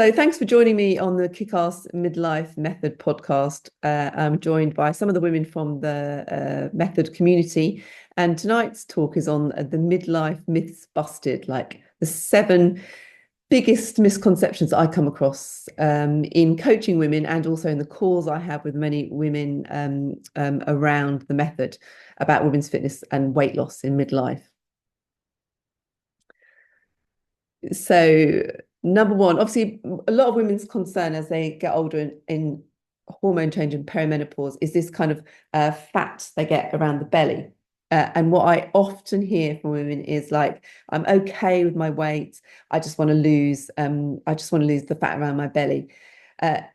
So thanks for joining me on the Kickass Midlife Method podcast. I'm joined by some of the women from the method community, and tonight's talk is on the midlife myths busted, like the seven biggest misconceptions I come across in coaching women and also in the calls I have with many women around the method about women's fitness and weight loss in midlife. So, number one, obviously, a lot of women's concern as they get older in hormone change and perimenopause is this kind of fat they get around the belly. And what I often hear from women is like, I'm okay with my weight. I just want to lose the fat around my belly.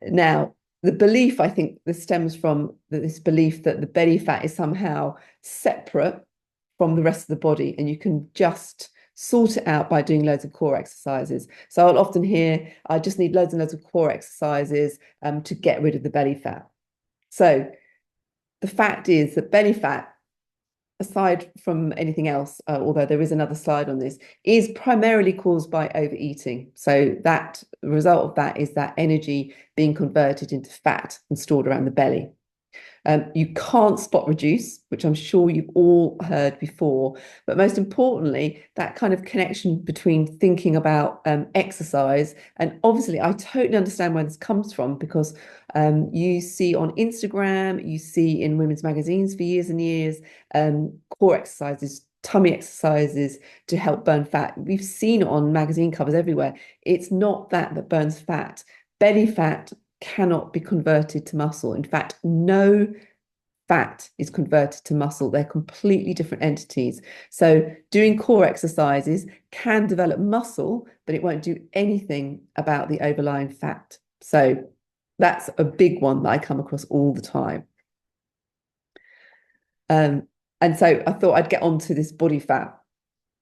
Now, the belief, I think this stems from this belief that the belly fat is somehow separate from the rest of the body, and you can just sort it out by doing loads of core exercises. So I'll often hear, I just need loads and loads of core exercises to get rid of the belly fat. So the fact is that belly fat, aside from anything else, although there is another slide on this, is primarily caused by overeating. So that the result of that is that energy being converted into fat and stored around the belly. You can't spot reduce, which I'm sure you've all heard before. But most importantly, that kind of connection between thinking about exercise. And obviously, I totally understand where this comes from because you see on Instagram, you see in women's magazines for years and years, core exercises, tummy exercises to help burn fat. We've seen it on magazine covers everywhere. It's not that burns fat. Belly fat cannot be converted to muscle. In fact, no fat is converted to muscle. They're completely different entities. So doing core exercises can develop muscle, but it won't do anything about the overlying fat. So that's a big one that I come across all the time. And so I thought I'd get onto this body fat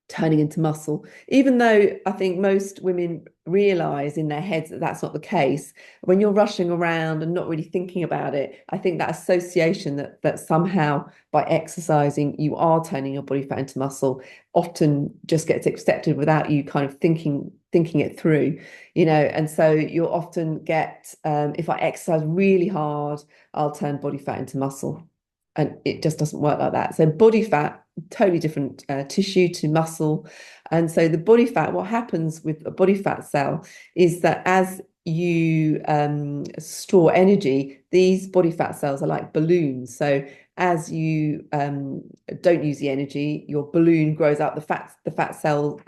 turning into muscle, even though I think most women realize in their heads that that's not the case. When you're rushing around and not really thinking about it, I think that association that somehow by exercising you are turning your body fat into muscle often just gets accepted without you kind of thinking it through, and so you'll often get if I exercise really hard, I'll turn body fat into muscle, and it just doesn't work like that. So body fat, totally different tissue to muscle. And so the body fat, what happens with a body fat cell is that as you store energy, these body fat cells are like balloons. So as you don't use the energy, your balloon grows out, the fat cell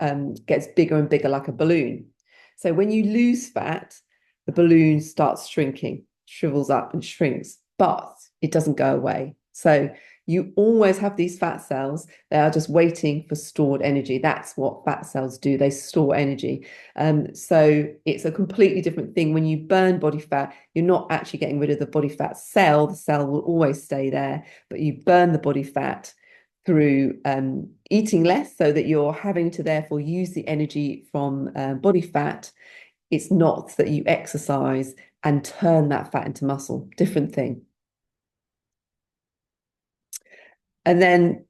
gets bigger and bigger like a balloon. So when you lose fat, the balloon starts shrinking, shrivels up and shrinks, but it doesn't go away. So you always have these fat cells. They are just waiting for stored energy. That's what fat cells do. They store energy. So it's a completely different thing. When you burn body fat, you're not actually getting rid of the body fat cell. The cell will always stay there, but you burn the body fat through eating less so that you're having to therefore use the energy from body fat. It's not that you exercise and turn that fat into muscle. Different thing. And then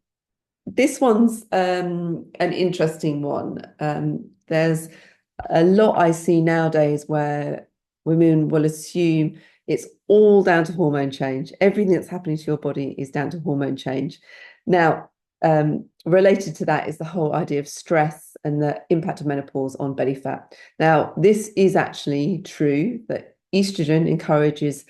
this one's an interesting one. There's a lot I see nowadays where women will assume it's all down to hormone change. Everything that's happening to your body is down to hormone change. Now, related to that is the whole idea of stress and the impact of menopause on belly fat. Now, this is actually true that estrogen encourages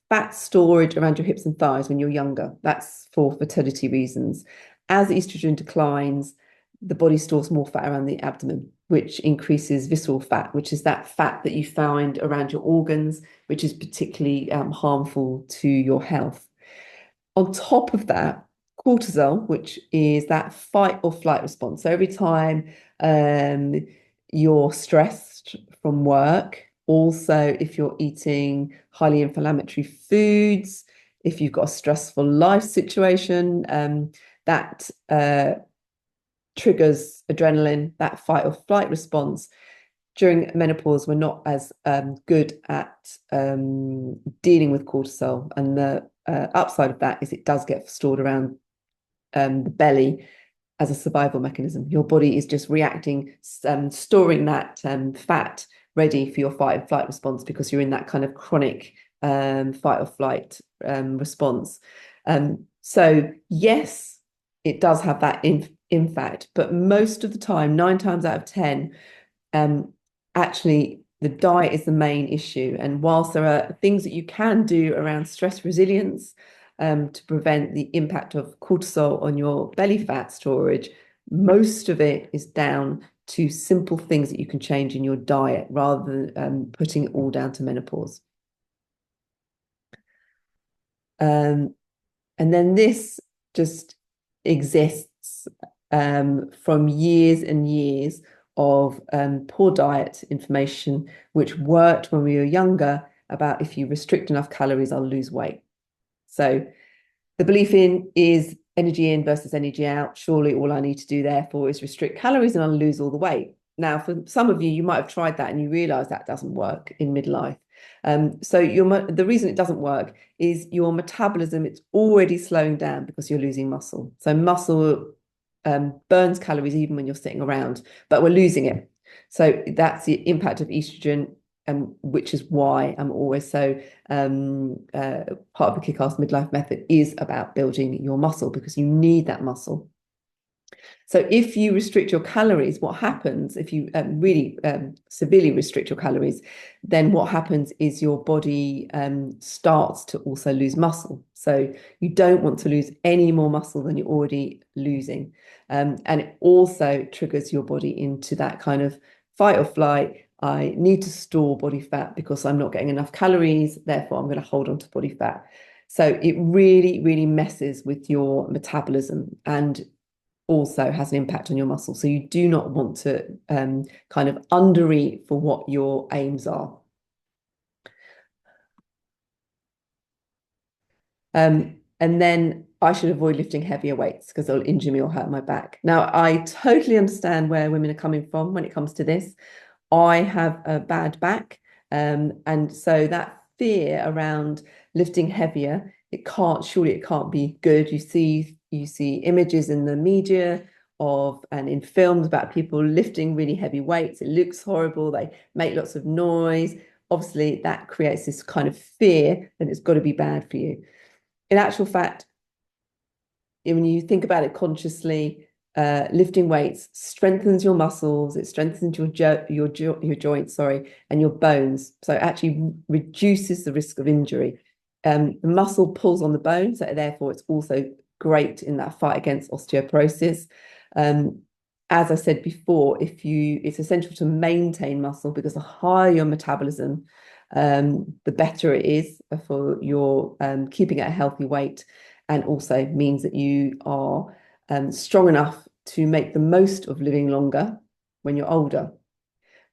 fat storage around your hips and thighs when you're younger. That's for fertility reasons. As estrogen declines, the body stores more fat around the abdomen, which increases visceral fat, which is that fat that you find around your organs, which is particularly harmful to your health. On top of that, cortisol, which is that fight or flight response. So every time you're stressed from work, also if you're eating highly inflammatory foods, if you've got a stressful life situation, that triggers adrenaline, that fight or flight response. During menopause, we're not as good at dealing with cortisol. And the upside of that is it does get stored around the belly as a survival mechanism. Your body is just reacting, storing that fat ready for your fight and flight response because you're in that kind of chronic fight or flight response. So yes, it does have that impact, but most of the time, 9 times out of 10, actually the diet is the main issue. And whilst there are things that you can do around stress resilience to prevent the impact of cortisol on your belly fat storage, most of it is down to simple things that you can change in your diet rather than putting it all down to menopause. And then this just exists from years and years of poor diet information, which worked when we were younger about if you restrict enough calories, I'll lose weight. So the belief is energy in versus energy out. Surely all I need to do therefore is restrict calories and I'll lose all the weight. Now, for some of you, you might have tried that and you realize that doesn't work in midlife. So the reason it doesn't work is your metabolism, it's already slowing down because you're losing muscle. So muscle burns calories even when you're sitting around, but we're losing it. So that's the impact of estrogen, which is why I'm always so part of the Kickass Midlife Method is about building your muscle, because you need that muscle. So if you restrict your calories, what happens if you really severely restrict your calories, then what happens is your body starts to also lose muscle. So you don't want to lose any more muscle than you're already losing. And it also triggers your body into that kind of fight or flight. I need to store body fat because I'm not getting enough calories, therefore I'm going to hold on to body fat. So it really, really messes with your metabolism and also has an impact on your muscle. So you do not want to kind of undereat for what your aims are. And then I should avoid lifting heavier weights because it'll injure me or hurt my back. Now, I totally understand where women are coming from when it comes to this. I have a bad back. And so that fear around lifting heavier, surely it can't be good. You see images in the media and in films about people lifting really heavy weights. It looks horrible. They make lots of noise. Obviously, that creates this kind of fear that it's got to be bad for you. In actual fact, when you think about it consciously, lifting weights strengthens your muscles, it strengthens your joints, and your bones. So it actually reduces the risk of injury. The muscle pulls on the bone, so therefore it's also great in that fight against osteoporosis. As I said before, it's essential to maintain muscle because the higher your metabolism, the better it is for your keeping at a healthy weight, and also means that you are strong enough to make the most of living longer when you're older.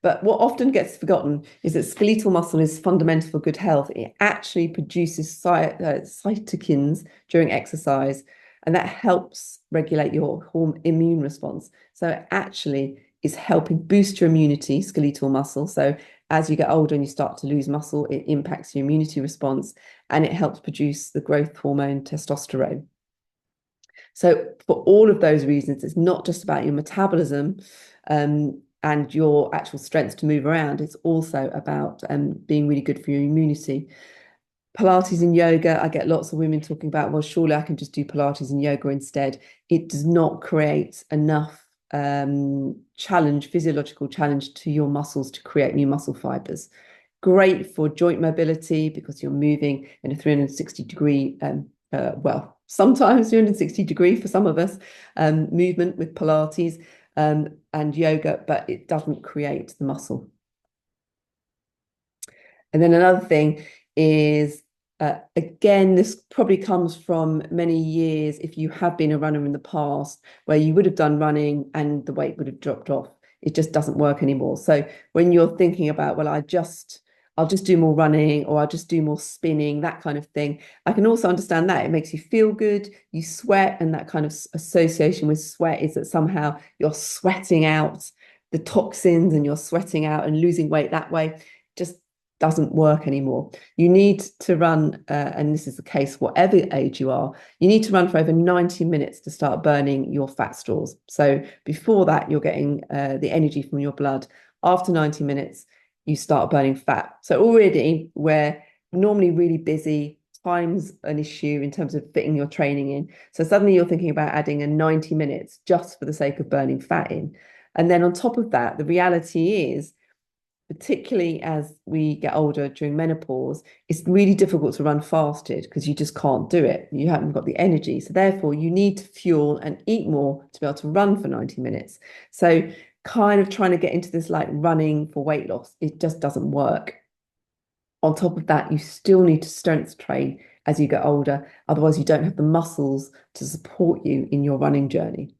But what often gets forgotten is that skeletal muscle is fundamental for good health. It actually produces cytokines during exercise, and that helps regulate your immune response. So it actually is helping boost your immunity, skeletal muscle. So as you get older and you start to lose muscle, it impacts your immunity response and it helps produce the growth hormone testosterone. So for all of those reasons, it's not just about your metabolism and your actual strength to move around. It's also about being really good for your immunity. Pilates and yoga, I get lots of women talking about, well, surely I can just do Pilates and yoga instead. It does not create enough physiological challenge to your muscles to create new muscle fibers. Great for joint mobility because you're moving in a 360-degree, sometimes 360-degree for some of us, movement with Pilates and yoga, but it doesn't create the muscle. And then another thing is, again, this probably comes from many years if you have been a runner in the past where you would have done running and the weight would have dropped off. It just doesn't work anymore. So when you're thinking about, well, I'll just do more running or I'll just do more spinning, that kind of thing, I can also understand that. It makes you feel good, you sweat, and that kind of association with sweat is that somehow you're sweating out the toxins and you're sweating out and losing weight that way. Just doesn't work anymore. You need to run, and this is the case whatever age you are, you need to run for over 90 minutes to start burning your fat stores. So before that, you're getting the energy from your blood. After 90 minutes, you start burning fat. So already we're normally really busy, time's an issue in terms of fitting your training in. So suddenly you're thinking about adding a 90 minutes just for the sake of burning fat in. And then on top of that, the reality is, particularly as we get older during menopause, it's really difficult to run fasted because you just can't do it. You haven't got the energy. So therefore, you need to fuel and eat more to be able to run for 90 minutes. So kind of trying to get into this like running for weight loss, it just doesn't work. On top of that, you still need to strength train as you get older. Otherwise, you don't have the muscles to support you in your running journey.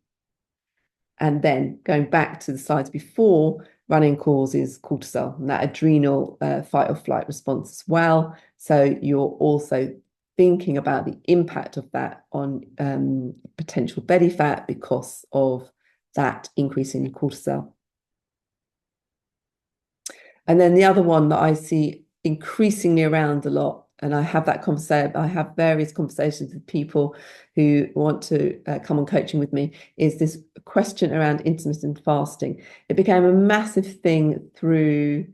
And then going back to the slides before, running causes cortisol and that adrenal fight or flight response as well. So you're also thinking about the impact of that on potential belly fat because of that increase in cortisol. And then the other one that I see increasingly around a lot, and I have that conversation, I have various conversations with people who want to come on coaching with me, is this question around intermittent fasting. It became a massive thing through,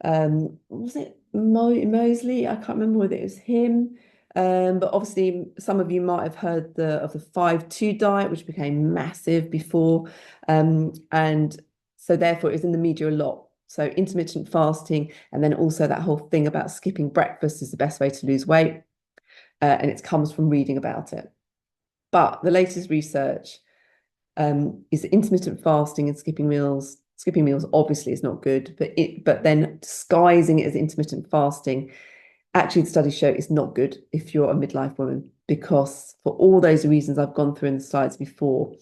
was it Mosley? I can't remember whether it was him. But obviously, some of you might have heard of the 5-2 diet, which became massive before. And so therefore, it was in the media a lot. So intermittent fasting, and then also that whole thing about skipping breakfast is the best way to lose weight. And it comes from reading about it. But the latest research is intermittent fasting and skipping meals. Skipping meals obviously is not good, but then disguising it as intermittent fasting, actually the studies show it's not good if you're a midlife woman, because for all those reasons I've gone through in the slides before,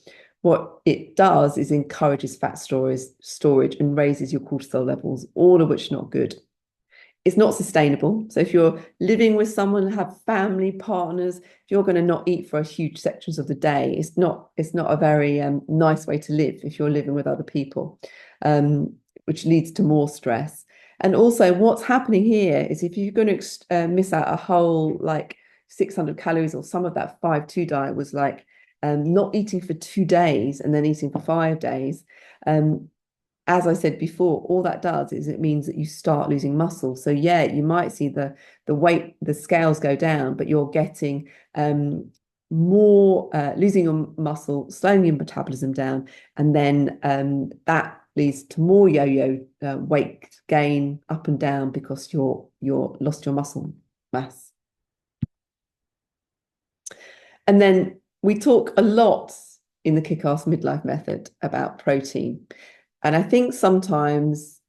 what it does is encourages fat storage and raises your cortisol levels, all of which are not good. It's not sustainable. So if you're living with someone, have family, partners, if you're going to not eat for a huge sections of the day, it's not a very nice way to live if you're living with other people, which leads to more stress. And also what's happening here is if you're going to miss out a whole like 600 calories, or some of that 5-2 diet was like not eating for 2 days and then eating for 5 days. As I said before, all that does is it means that you start losing muscle. So yeah, you might see the weight, the scales go down, but you're getting more losing your muscle, slowing your metabolism down, and then that leads to more yo-yo weight gain up and down because you're lost your muscle mass. And then we talk a lot in the Kickass Midlife Method about protein. And I think sometimes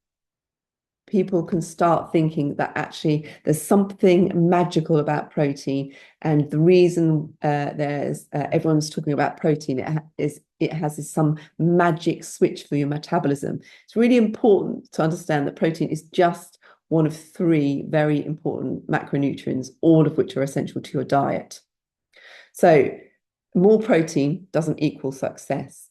people can start thinking that actually there's something magical about protein. And the reason everyone's talking about protein, it has some magic switch for your metabolism. It's really important to understand that protein is just one of 3 very important macronutrients, all of which are essential to your diet. So more protein doesn't equal success.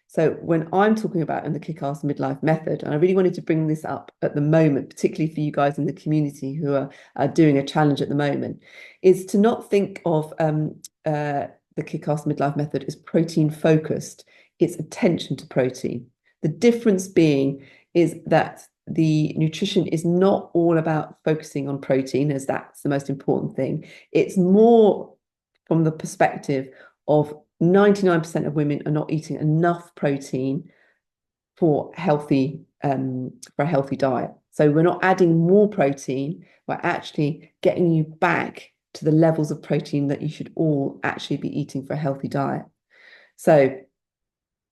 So when I'm talking about in the Kickass Midlife Method, and I really wanted to bring this up at the moment, particularly for you guys in the community who are doing a challenge at the moment, is to not think of the Kickass Midlife Method as protein focused. It's attention to protein. The difference being is that the nutrition is not all about focusing on protein, as that's the most important thing. It's more from the perspective of 99% of women are not eating enough protein for a healthy diet. So we're not adding more protein, we're actually getting you back to the levels of protein that you should all actually be eating for a healthy diet. So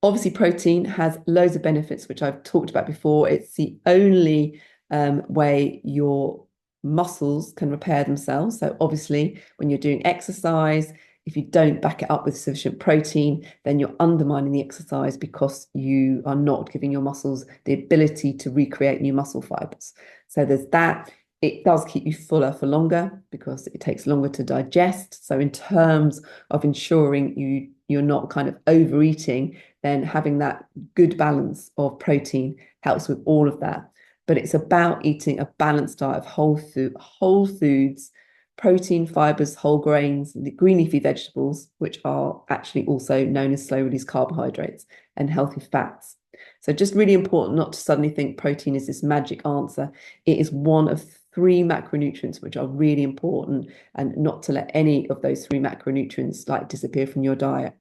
obviously protein has loads of benefits, which I've talked about before. It's the only way your muscles can repair themselves. So obviously when you're doing exercise, if you don't back it up with sufficient protein, then you're undermining the exercise because you are not giving your muscles the ability to recreate new muscle fibers. So there's that. It does keep you fuller for longer because it takes longer to digest. So in terms of ensuring you're not kind of overeating, then having that good balance of protein helps with all of that. But it's about eating a balanced diet of whole foods, protein, fibers, whole grains, green leafy vegetables, which are actually also known as slow release carbohydrates, and healthy fats. So just really important not to suddenly think protein is this magic answer. It is one of three macronutrients which are really important, and not to let any of those three macronutrients like disappear from your diet.